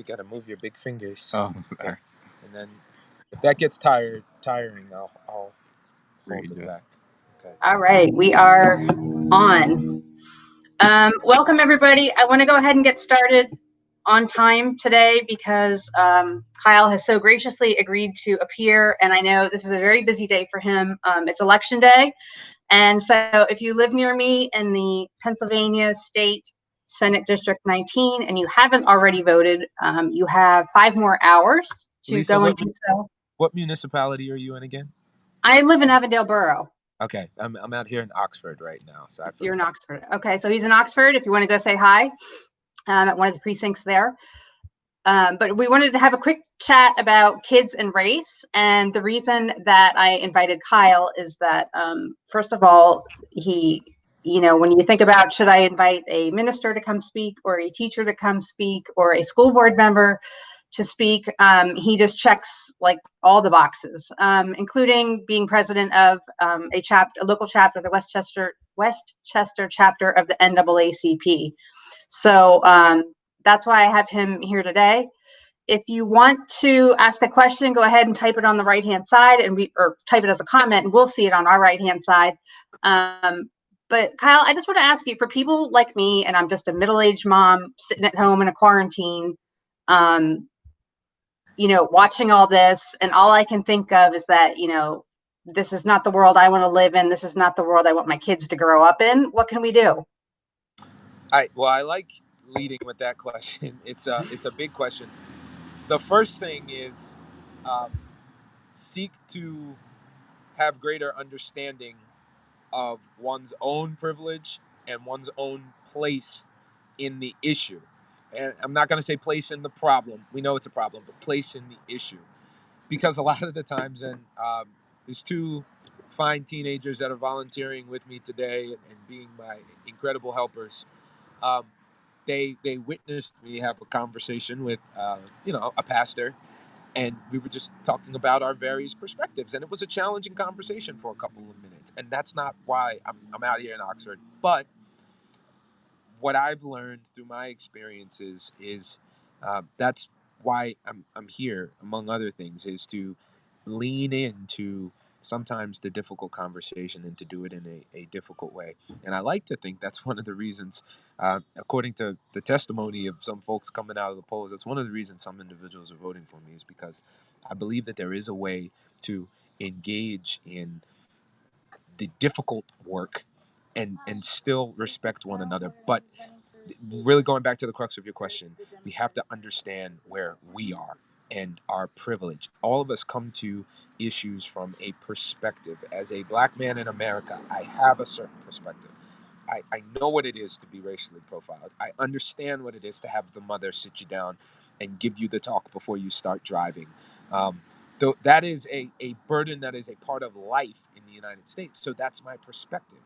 you got to move your big fingers. Oh, sorry. And then if that gets tiring, I'll hold it Read back. Okay. All right, we are on. Welcome, everybody. I want to go ahead and get started on time today because Kyle has so graciously agreed to appear, and I know this is a very busy day for him. It's election day, and so if you live near me in the Pennsylvania State Senate District 19 and you haven't already voted, you have 5 more hours to Lisa, go and do so. what municipality are you in again? I live in Avondale Borough. Okay, I'm out here in Oxford right now. So You're in Oxford. Okay, so he's in Oxford. If you want to go say hi at one of the precincts there. But we wanted to have a quick chat about kids and race. And the reason that I invited Kyle is that, first of all, when you think about should I invite a minister to come speak or a teacher to come speak or a school board member to speak, he just checks like all the boxes, including being president of a local chapter, the Westchester chapter of the NAACP. So that's why I have him here today. If you want to ask a question, go ahead and type it on the right-hand side or type it as a comment and we'll see it on our right-hand side. But Kyle, I just want to ask you, for people like me, and I'm just a middle-aged mom sitting at home in a quarantine, watching all this, and all I can think of is that, this is not the world I want to live in. This is not the world I want my kids to grow up in. What can we do? I like leading with that question. It's a big question. The first thing is seek to have greater understanding of one's own privilege and one's own place in the issue. And I'm not going to say place in the problem. We know it's a problem, but place in the issue. Because a lot of the times, and there's 2 fine teenagers that are volunteering with me today and being my incredible helpers. They witnessed me have a conversation with a pastor, and we were just talking about our various perspectives, and it was a challenging conversation for a couple of minutes. And that's not why I'm out here in Oxford, but what I've learned through my experiences is that's why I'm here, among other things, is to lean into sometimes the difficult conversation and to do it in a difficult way. And I like to think that's one of the reasons, according to the testimony of some folks coming out of the polls, that's one of the reasons some individuals are voting for me, is because I believe that there is a way to engage in the difficult work and still respect one another. But really going back to the crux of your question, we have to understand where we are and our privilege. All of us come to issues from a perspective. As a black man in America, I have a certain perspective. I know what it is to be racially profiled. I understand what it is to have the mother sit you down and give you the talk before you start driving. Though that is a burden that is a part of life in the United States. So that's my perspective.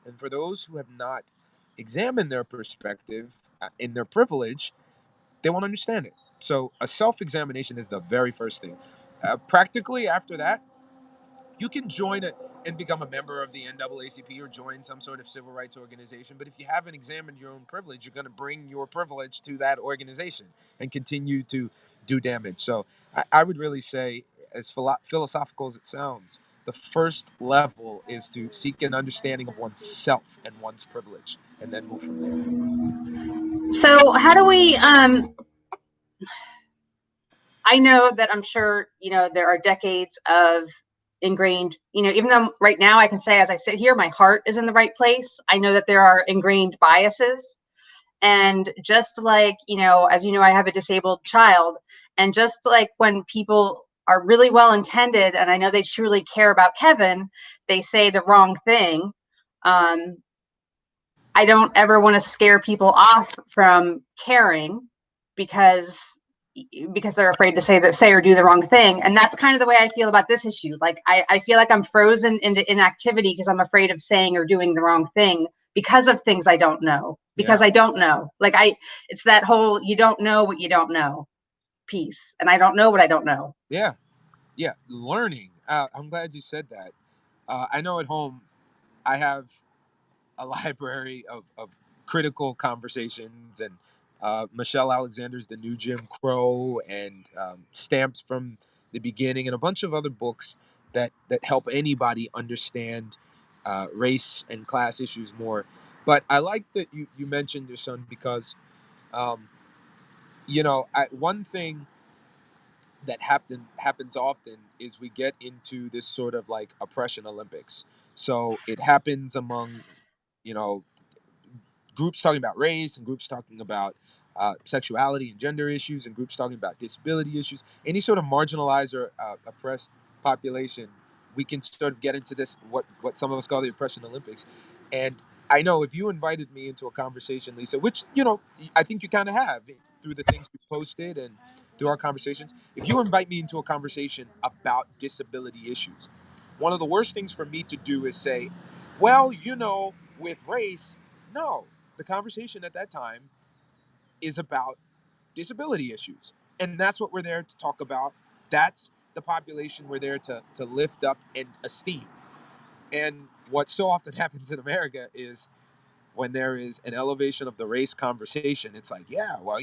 And for those who have not examined their perspective in their privilege, they won't understand it. So a self-examination is the very first thing. Practically after that, you can join it and become a member of the NAACP or join some sort of civil rights organization. But if you haven't examined your own privilege, you're going to bring your privilege to that organization and continue to do damage. So I would really say, as philosophical as it sounds, the first level is to seek an understanding of oneself and one's privilege, and then move from there. So how do we, I know that I'm sure, there are decades of ingrained, even though right now I can say, as I sit here, my heart is in the right place. I know that there are ingrained biases. And just like, as you know, I have a disabled child. And just like when people are really well intended, and I know they truly care about Kevin, they say the wrong thing. I don't ever want to scare people off from caring because they're afraid to say or do the wrong thing. And that's kind of the way I feel about this issue. Like I feel like I'm frozen into inactivity because I'm afraid of saying or doing the wrong thing because of things I don't know. Because I don't know. Like it's that whole you don't know what you don't know piece. And I don't know what I don't know. Yeah. Learning. I'm glad you said that. I know at home I have a library of critical conversations and Michelle Alexander's The New Jim Crow, and Stamps from the Beginning, and a bunch of other books that help anybody understand race and class issues more. But I like that you mentioned your son because, um, one thing that happens often is we get into this sort of like oppression Olympics. So it happens among, you know, groups talking about race and groups talking about sexuality and gender issues and groups talking about disability issues, any sort of marginalized or oppressed population. We can sort of get into this, what some of us call the oppression Olympics. And I know if you invited me into a conversation, Lisa, which I think you kind of have through the things we posted and through our conversations, if you invite me into a conversation about disability issues, one of the worst things for me to do is say, well, with race, no, the conversation at that time is about disability issues. And that's what we're there to talk about. That's the population we're there to lift up and esteem. And what so often happens in America is when there is an elevation of the race conversation, it's like, yeah, well,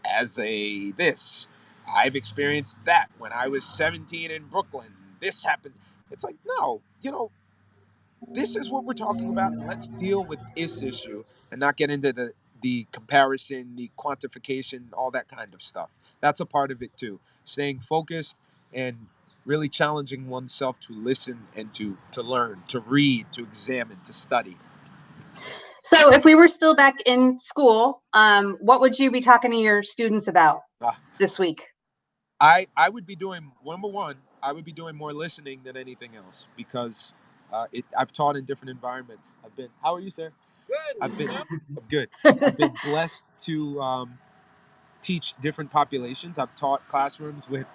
as a this, I've experienced that when I was 17 in Brooklyn. This happened. It's like, no, this is what we're talking about. Let's deal with this issue and not get into the comparison, the quantification, all that kind of stuff. That's a part of it too. Staying focused and really challenging oneself to listen and to learn, to read, to examine, to study. So if we were still back in school, what would you be talking to your students about Uh, this week? I would be doing number one. I would be doing more listening than anything else because I've taught in different environments. I've been. How are you, sir? I've been. I'm good. I've been blessed to teach different populations. I've taught classrooms with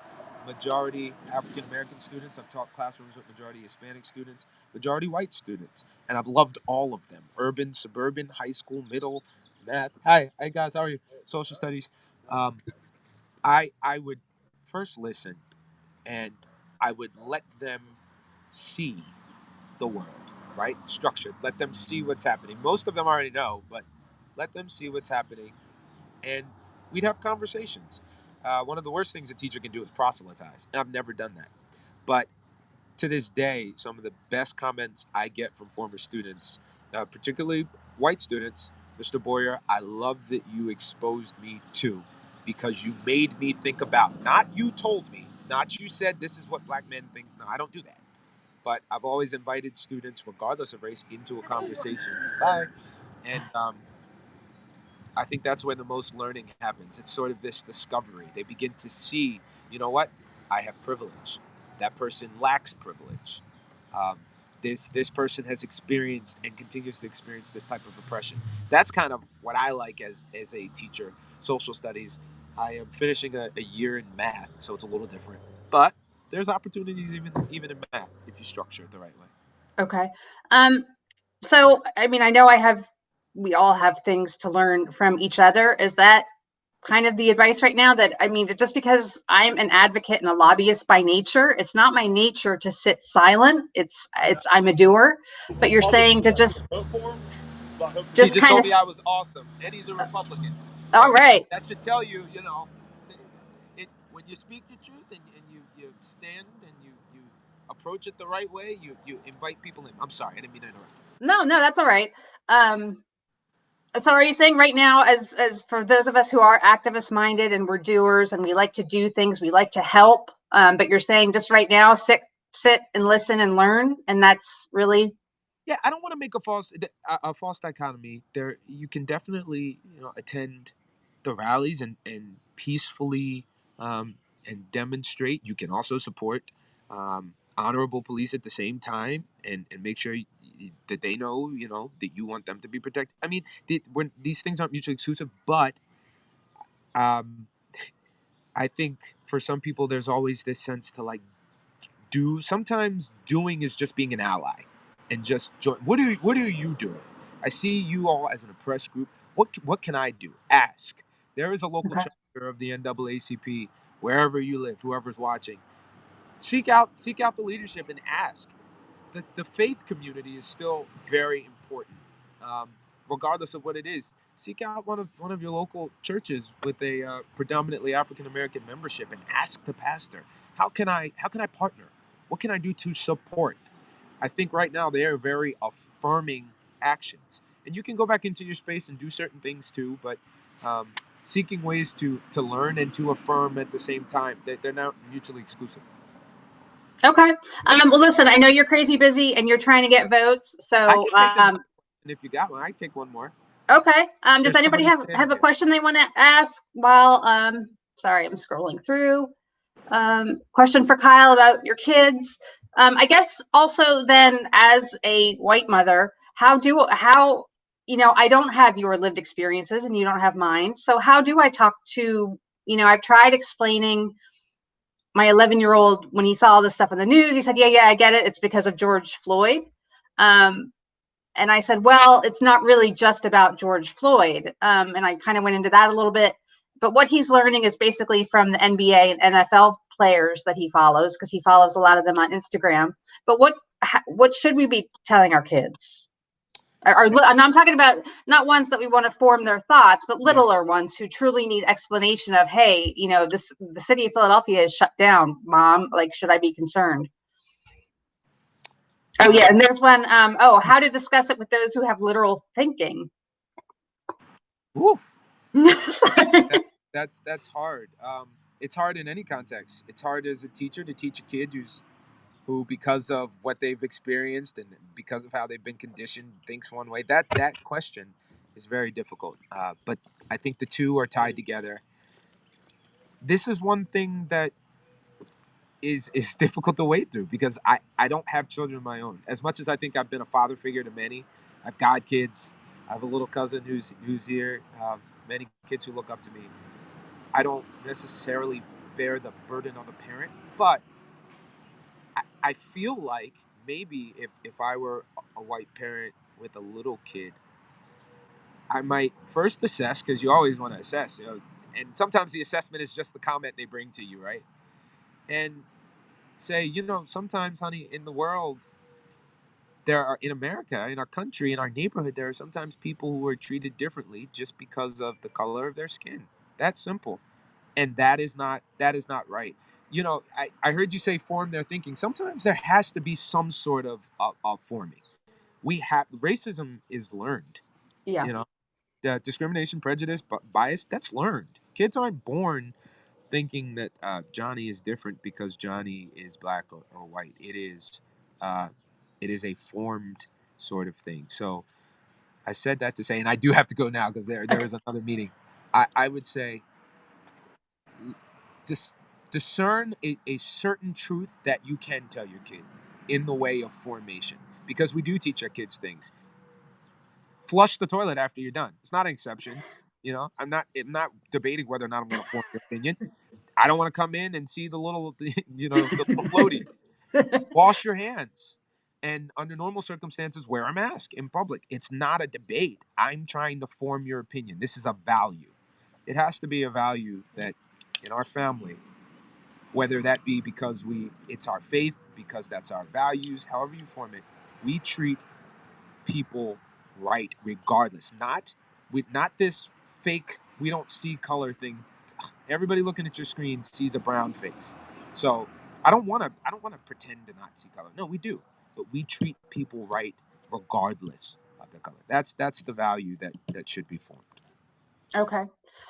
majority African American students. I've taught classrooms with majority Hispanic students, majority white students, and I've loved all of them: urban, suburban, high school, middle, math. Hi, hey guys, how are you? Social studies. Um, I would first listen, and I would let them see the world, right? Structured. Let them see what's happening. Most of them already know, but let them see what's happening, and we'd have conversations. One of the worst things a teacher can do is proselytize, and I've never done that. But to this day, some of the best comments I get from former students, particularly white students, Mr. Boyer, I love that you exposed me to, because you made me think about, not you told me, not you said this is what black men think. No, I don't do that. But I've always invited students, regardless of race, into a conversation. Bye. And I think that's where the most learning happens. It's sort of this discovery. They begin to see, you know what? I have privilege. That person lacks privilege. Um, this person has experienced and continues to experience this type of oppression. That's kind of what I like as a teacher. Social studies. I am finishing a year in math, so it's a little different. But there's opportunities even in math if you structure it the right way. Okay. Um, so I mean, I know we all have things to learn from each other. Is that kind of the advice right now? That, I mean, just because I'm an advocate and a lobbyist by nature, it's not my nature to sit silent. I'm a doer. But you're saying to He just just kind told of, me I was awesome, and he's a Republican. all So right. that should tell you, when you speak the truth and you stand and you approach it the right way, you invite people in. I'm sorry, I didn't mean to interrupt. No, that's all right. Um, so are you saying right now, as for those of us who are activist minded and we're doers and we like to do things, we like to help, but you're saying just right now, sit and listen and learn, and that's really Yeah, I don't want to make a false dichotomy. There, you can definitely attend the rallies and peacefully and demonstrate. You can also support honorable police at the same time and make sure that they know that you want them to be protected. I mean, when these things aren't mutually exclusive, but um, I think for some people there's always this sense to like do. Sometimes doing is just being an ally and just join. What are you doing? I see you all as an oppressed group. What can I do? Ask. There is a local okay. chapter of the NAACP wherever you live, whoever's watching. Seek out the leadership and ask. The faith community is still very important, um, regardless of what it is. seek out one of your local churches with a predominantly African American membership and ask the pastor, how can I partner? What can I do to support? I think right now they are very affirming actions, and you can go back into your space and do certain things too. But um, seeking ways to learn and to affirm at the same time, they're not mutually exclusive. Okay. Well, listen, I know you're crazy busy and you're trying to get votes. I So, can take another one if you got one. I can take one more. okay. Does There's anybody somebody have standing a there. question they want to ask while, sorry, I'm scrolling through. Question for Kyle about your kids. I guess also then as a white mother, how, I don't have your lived experiences and you don't have mine. So how do I talk to, I've tried explaining my 11-year-old when he saw all this stuff in the news, he said, yeah, I get it. It's because of George Floyd. And I said, well, it's not really just about George Floyd. And I kind of went into that a little bit. But what he's learning is basically from the NBA and NFL players that he follows, because he follows a lot of them on Instagram. But what should we be telling our kids? And I'm talking about not ones that we want to form their thoughts, but Yeah. littler ones who truly need explanation of, hey, the city of Philadelphia is shut down, Mom. Like, should I be concerned? Oh yeah, and there's one. How to discuss it with those who have literal thinking. Oof. Sorry. That's hard. It's hard in any context. It's hard as a teacher to teach a kid who because of what they've experienced and because of how they've been conditioned thinks one way. That question is very difficult. But I think the two are tied together. This is one thing that is difficult to wade through because I don't have children of my own. As much as I think I've been a father figure to many, I've got kids. I have a little cousin who's here. Many kids who look up to me. I don't necessarily bear the burden of a parent, but I feel like maybe if I were a white parent with a little kid, I might first assess because you always want to assess, and sometimes the assessment is just the comment they bring to you, right? And say, sometimes, honey, in the world, there are in America, in our country, in our neighborhood, there are sometimes people who are treated differently just because of the color of their skin. That's simple. And that is not right. I heard you say form their thinking. Sometimes there has to be some sort of forming. We have racism is learned. Yeah. You know, the discrimination, prejudice, bias, that's learned. Kids aren't born thinking that Johnny is different because Johnny is black or white. Uh, it is a formed sort of thing. So I said that to say, and I do have to go now because there Okay. is another meeting. I would say dis- discern a certain truth that you can tell your kid in the way of formation because we do teach our kids things. Flush the toilet after you're done. It's not an exception. I'm not debating whether or not I'm going to form your opinion. I don't want to come in and see the little the little floaty. Wash your hands, and under normal circumstances wear a mask in public. It's not a debate. I'm trying to form your opinion. This is a value. It has to be a value that in our family, whether that be because it's our faith, because that's our values, however you form it, we treat people right regardless. Not this fake we don't see color thing. Everybody looking at your screen sees a brown face. So I don't want to pretend to not see color. No, we do. But we treat people right regardless of the color. That's the value that should be formed. Okay.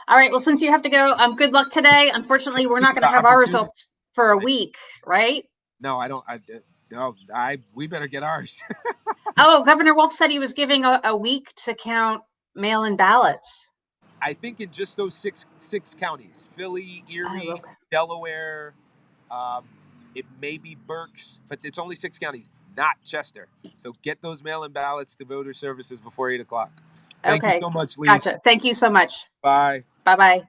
All right. Well, since you have to go, good luck today. Unfortunately, we're Thank not you for going to the have our opportunity. results for a week, right? No, I don't. No, we better get ours. Oh, Governor Wolf said he was giving a week to count mail-in ballots. I think in just those six counties, Philly, Oh, Erie, okay. Delaware, um, it may be Berks, but it's only six counties, not Chester. So get those mail-in ballots to voter services before 8 o'clock. Thank you Okay. so much, Lise. Gotcha. Thank you so much. Bye. Bye-bye.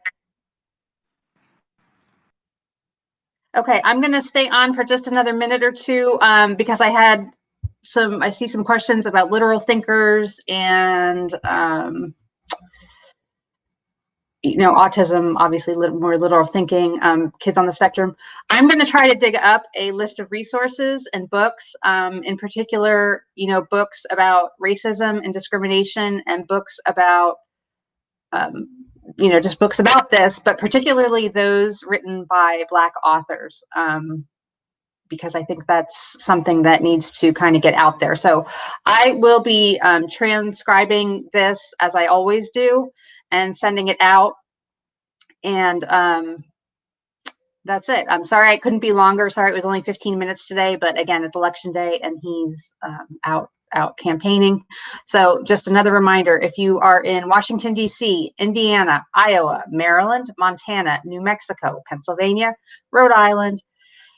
Okay, I'm going to stay on for just another minute or two because I see some questions about literal thinkers and, autism, obviously more literal thinking, kids on the spectrum. I'm going to try to dig up a list of resources and books, in particular, books about racism and discrimination and books about just books about this, but particularly those written by Black authors, because I think that's something that needs to kind of get out there. So I will be transcribing this as I always do and sending it out. And that's it. I'm sorry I couldn't be longer. Sorry it was only 15 minutes today, but again, it's election day and he's out campaigning. So just another reminder, if you are in Washington, D.C., Indiana, Iowa, Maryland, Montana, New Mexico, Pennsylvania, Rhode Island,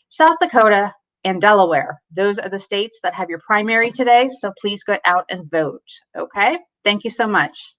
South Dakota, and Delaware, those are the states that have your primary today. So please go out and vote. Okay. Thank you so much.